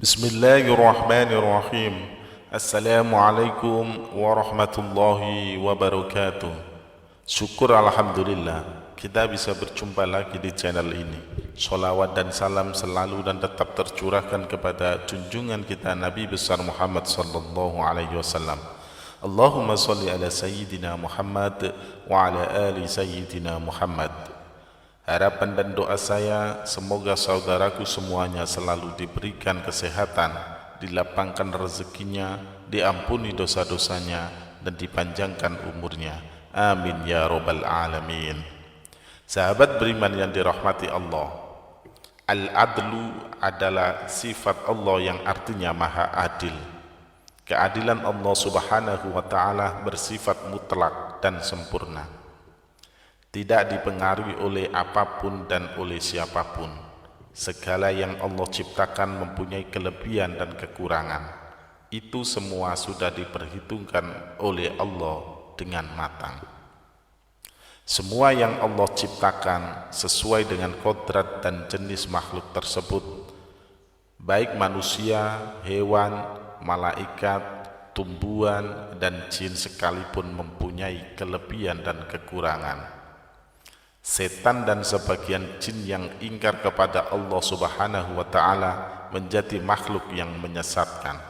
Bismillahirrahmanirrahim. Assalamualaikum warahmatullahi wabarakatuh. Syukur Alhamdulillah kita bisa berjumpa lagi di channel ini. Salawat dan salam selalu dan tetap tercurahkan kepada junjungan kita Nabi besar Muhammad sallallahu alaihi wasallam. Allahumma salli ala Sayyidina Muhammad wa ala ali Sayyidina Muhammad. Harapan dan doa saya, semoga saudaraku semuanya selalu diberikan kesehatan, dilapangkan rezekinya, diampuni dosa-dosanya, dan dipanjangkan umurnya. Amin ya rabbal alamin. Sahabat beriman yang dirahmati Allah, Al-Adlu adalah sifat Allah yang artinya maha adil. Keadilan Allah subhanahu wa ta'ala bersifat mutlak dan sempurna, tidak dipengaruhi oleh apapun dan oleh siapapun. Segala yang Allah ciptakan mempunyai kelebihan dan kekurangan. Itu semua sudah diperhitungkan oleh Allah dengan matang. Semua yang Allah ciptakan sesuai dengan kodrat dan jenis makhluk tersebut, baik manusia, hewan, malaikat, tumbuhan, dan jin sekalipun mempunyai kelebihan dan kekurangan. Setan dan sebagian jin yang ingkar kepada Allah subhanahu wa ta'ala menjadi makhluk yang menyesatkan,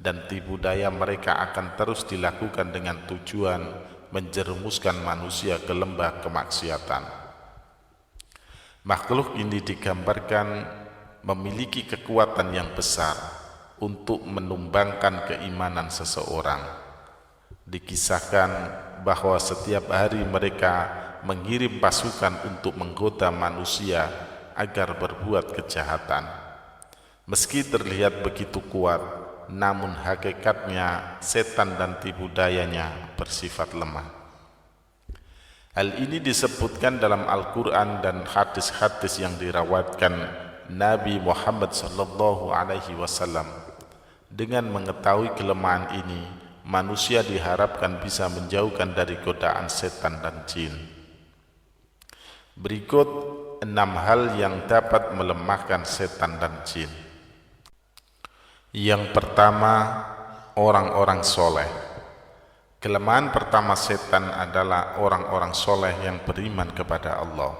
dan tipu daya mereka akan terus dilakukan dengan tujuan menjerumuskan manusia ke lembah kemaksiatan. Makhluk ini digambarkan memiliki kekuatan yang besar untuk menumbangkan keimanan seseorang. Dikisahkan bahwa setiap hari mereka mengirim pasukan untuk menggoda manusia agar berbuat kejahatan. Meski terlihat begitu kuat, namun hakikatnya setan dan tipu dayanya bersifat lemah. Hal ini disebutkan dalam Al-Quran dan hadis-hadis yang dirawatkan Nabi Muhammad sallallahu alaihi wasallam. Dengan mengetahui kelemahan ini, manusia diharapkan bisa menjauhkan dari godaan setan dan jin. Berikut 6 hal yang dapat melemahkan setan dan jin. Yang pertama, orang-orang soleh. Kelemahan pertama setan adalah orang-orang soleh yang beriman kepada Allah.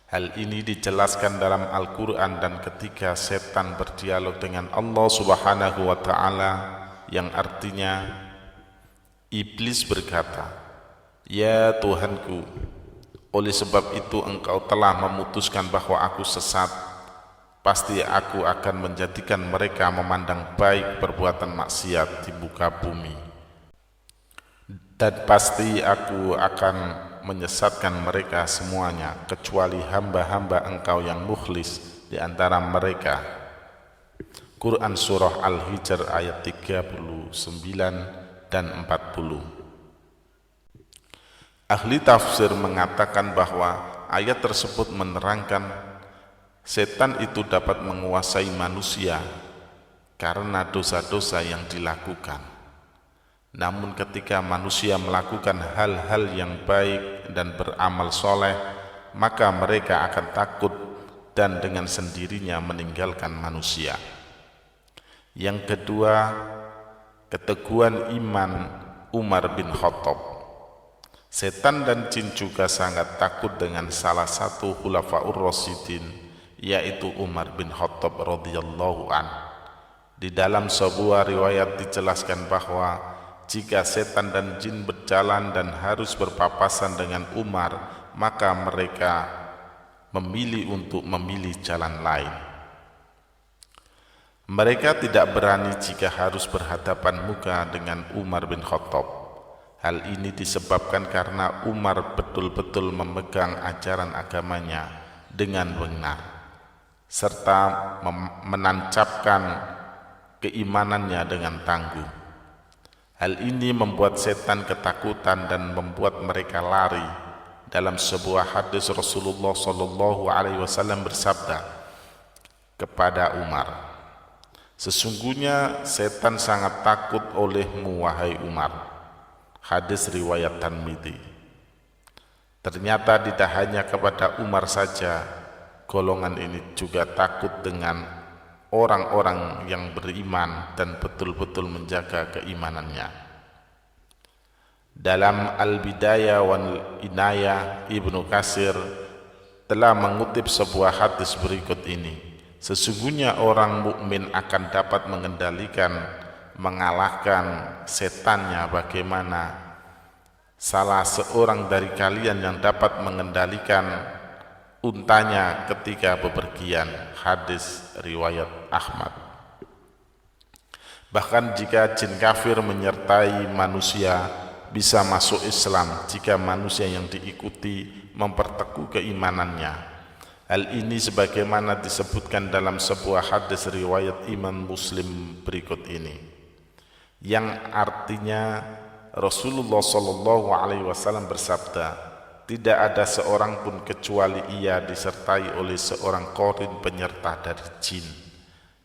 Hal ini dijelaskan dalam Al-Quran dan ketika setan berdialog dengan Allah subhanahu wa ta'ala, yang artinya iblis berkata, "Ya Tuhanku, oleh sebab itu engkau telah memutuskan bahwa aku sesat. Pasti aku akan menjadikan mereka memandang baik perbuatan maksiat di muka bumi. Dan pasti aku akan menyesatkan mereka semuanya, kecuali hamba-hamba engkau yang mukhlis di antara mereka." Quran Surah Al-Hijr ayat 39 dan 40. Ahli tafsir mengatakan bahwa ayat tersebut menerangkan setan itu dapat menguasai manusia karena dosa-dosa yang dilakukan. Namun ketika manusia melakukan hal-hal yang baik dan beramal soleh, maka mereka akan takut dan dengan sendirinya meninggalkan manusia. Yang kedua, keteguhan iman Umar bin Khattab. Setan dan jin juga sangat takut dengan salah satu khulafaur rasyidin, yaitu Umar bin Khattab radhiyallahu an. Di dalam sebuah riwayat dijelaskan bahwa jika setan dan jin berjalan dan harus berpapasan dengan Umar, maka mereka memilih untuk memilih jalan lain. Mereka tidak berani jika harus berhadapan muka dengan Umar bin Khattab. Hal ini disebabkan karena Umar betul-betul memegang ajaran agamanya dengan benar, serta menancapkan keimanannya dengan tangguh. Hal ini membuat setan ketakutan dan membuat mereka lari. Dalam sebuah hadis Rasulullah sallallahu alaihi wasallam bersabda kepada Umar, "Sesungguhnya setan sangat takut olehmu wahai Umar." Hadis riwayat Tirmidzi. Ternyata tidak hanya kepada Umar saja golongan ini juga takut dengan orang-orang yang beriman dan betul-betul menjaga keimanannya. Dalam Al-Bidayah wal Inayah, Ibnu Katsir telah mengutip sebuah hadis berikut ini. Sesungguhnya orang mukmin akan dapat mengalahkan setannya bagaimana salah seorang dari kalian yang dapat mengendalikan untanya ketika bepergian. Hadis riwayat Ahmad. Bahkan jika jin kafir menyertai manusia, bisa masuk Islam jika manusia yang diikuti memperteguh keimanannya. Hal ini sebagaimana disebutkan dalam sebuah hadis riwayat Imam Muslim berikut ini, yang artinya Rasulullah SAW bersabda, tidak ada seorang pun kecuali ia disertai oleh seorang qarin penyerta dari jin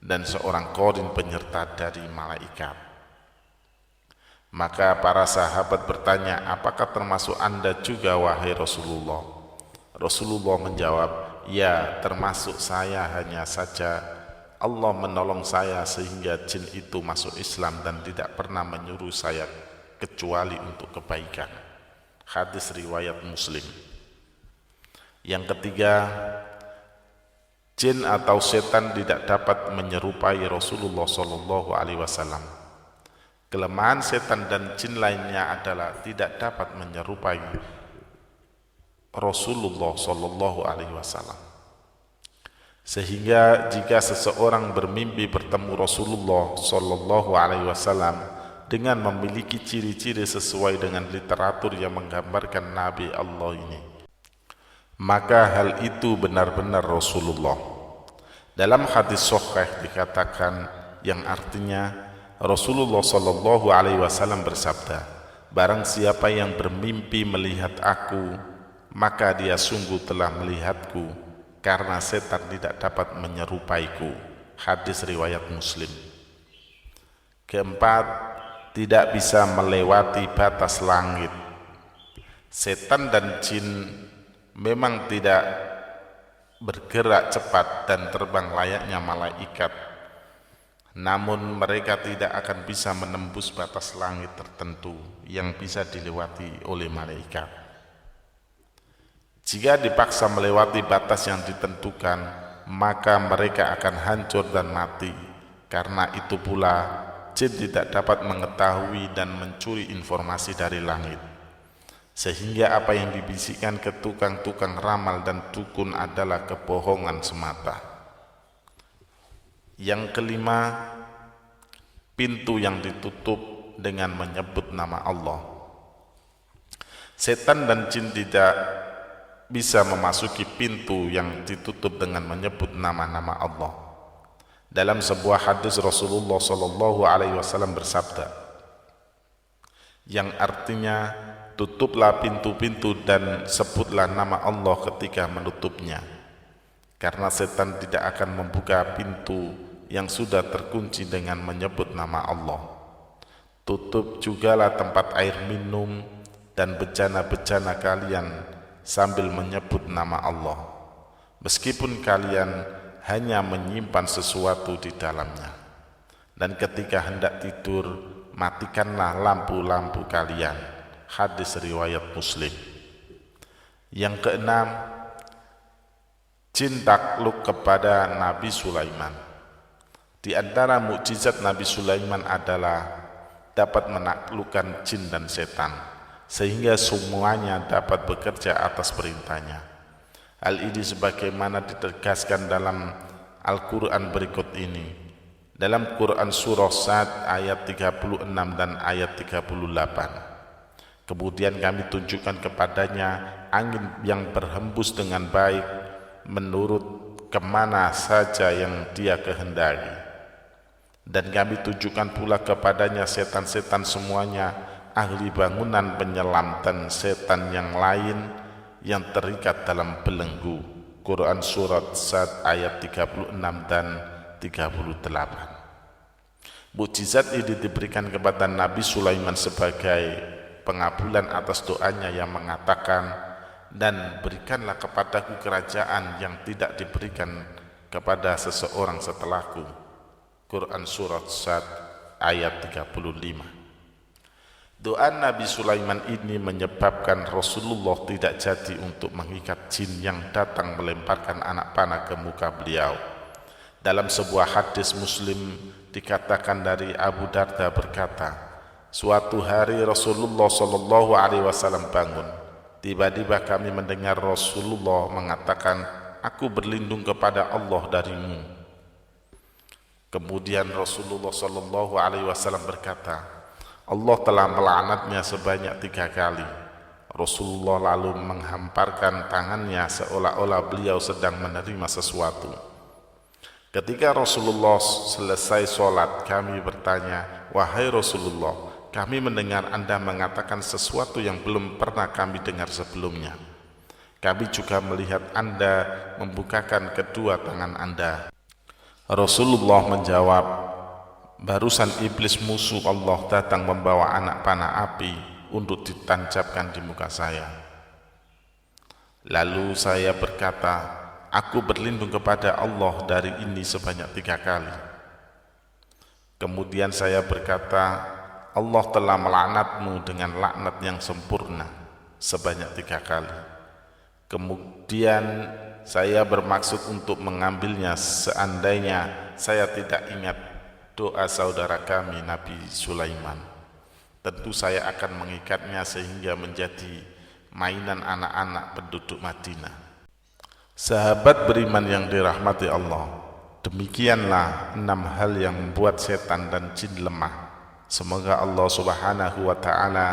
dan seorang qarin penyerta dari malaikat. Maka para sahabat bertanya, apakah termasuk Anda juga wahai Rasulullah? Rasulullah menjawab, ya, termasuk saya, hanya saja Allah menolong saya sehingga jin itu masuk Islam dan tidak pernah menyuruh saya kecuali untuk kebaikan. Hadis riwayat Muslim. Yang ketiga, jin atau setan tidak dapat menyerupai Rasulullah SAW. Kelemahan setan dan jin lainnya adalah tidak dapat menyerupai Rasulullah SAW. Sehingga jika seseorang bermimpi bertemu Rasulullah SAW dengan memiliki ciri-ciri sesuai dengan literatur yang menggambarkan Nabi Allah ini, maka hal itu benar-benar Rasulullah. Dalam hadis sahih dikatakan, yang artinya Rasulullah SAW bersabda, barang siapa yang bermimpi melihat aku, maka dia sungguh telah melihatku, karena setan tidak dapat menyerupaiku. Hadis riwayat Muslim. Keempat, tidak bisa melewati batas langit. Setan dan jin memang tidak bergerak cepat dan terbang layaknya malaikat, namun mereka tidak akan bisa menembus batas langit tertentu yang bisa dilewati oleh malaikat. Jika dipaksa melewati batas yang ditentukan, maka mereka akan hancur dan mati. Karena itu pula jin tidak dapat mengetahui dan mencuri informasi dari langit, sehingga apa yang dibisikkan ke tukang-tukang ramal dan dukun adalah kebohongan semata. Yang kelima, pintu yang ditutup dengan menyebut nama Allah. Setan dan jin tidak bisa memasuki pintu yang ditutup dengan menyebut nama-nama Allah. Dalam sebuah hadis Rasulullah SAW bersabda, yang artinya, tutuplah pintu-pintu dan sebutlah nama Allah ketika menutupnya, karena setan tidak akan membuka pintu yang sudah terkunci dengan menyebut nama Allah. Tutup jugalah tempat air minum dan bejana-bejana kalian sambil menyebut nama Allah, meskipun kalian hanya menyimpan sesuatu di dalamnya. Dan ketika hendak tidur, matikanlah lampu-lampu kalian. Hadis riwayat Muslim. Yang keenam, jin takluk kepada Nabi Sulaiman. Di antara mukjizat Nabi Sulaiman adalah dapat menaklukkan jin dan setan, sehingga semuanya dapat bekerja atas perintahnya. Hal ini sebagaimana ditegaskan dalam Al-Quran berikut ini. Dalam Quran Surah Sad ayat 36 dan ayat 38. Kemudian kami tunjukkan kepadanya angin yang berhembus dengan baik menurut kemana saja yang dia kehendaki. Dan kami tunjukkan pula kepadanya setan-setan semuanya, ahli bangunan penyelam dan setan yang lain yang terikat dalam belenggu. Quran Surat Sad ayat 36 dan 38. Mukjizat ini diberikan kepada Nabi Sulaiman sebagai pengabulan atas doanya yang mengatakan, dan berikanlah kepadaku kerajaan yang tidak diberikan kepada seseorang setelahku. Quran surat Sad ayat 35. Doa Nabi Sulaiman ini menyebabkan Rasulullah tidak jadi untuk mengikat jin yang datang melemparkan anak panah ke muka beliau. Dalam sebuah hadis Muslim dikatakan dari Abu Darda berkata, suatu hari Rasulullah sallallahu alaihi wasallam bangun. Tiba-tiba kami mendengar Rasulullah mengatakan, aku berlindung kepada Allah darimu. Kemudian Rasulullah sallallahu alaihi wasallam berkata, Allah telah melaknatnya sebanyak 3 kali. Rasulullah lalu menghamparkan tangannya seolah-olah beliau sedang menerima sesuatu. Ketika Rasulullah selesai sholat, kami bertanya, wahai Rasulullah, kami mendengar Anda mengatakan sesuatu yang belum pernah kami dengar sebelumnya. Kami juga melihat Anda membukakan kedua tangan Anda. Rasulullah menjawab, barusan iblis musuh Allah datang membawa anak panah api untuk ditancapkan di muka saya. Lalu saya berkata, aku berlindung kepada Allah dari ini sebanyak 3 kali. Kemudian saya berkata, Allah telah melaknatmu dengan laknat yang sempurna sebanyak 3 kali. Kemudian saya bermaksud untuk mengambilnya seandainya saya tidak ingat doa saudara kami Nabi Sulaiman. Tentu saya akan mengikatnya sehingga menjadi mainan anak-anak penduduk Madinah. Sahabat beriman yang dirahmati Allah, demikianlah 6 hal yang membuat setan dan jin lemah. Semoga Allah subhanahu wa ta'ala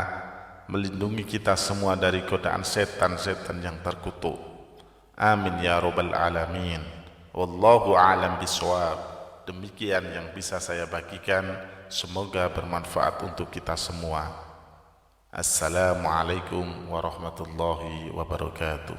melindungi kita semua dari godaan setan-setan yang terkutuk. Amin ya rabbal alamin. Wallahu a'lam bishawab. Demikian yang bisa saya bagikan, semoga bermanfaat untuk kita semua. Assalamualaikum warahmatullahi wabarakatuh.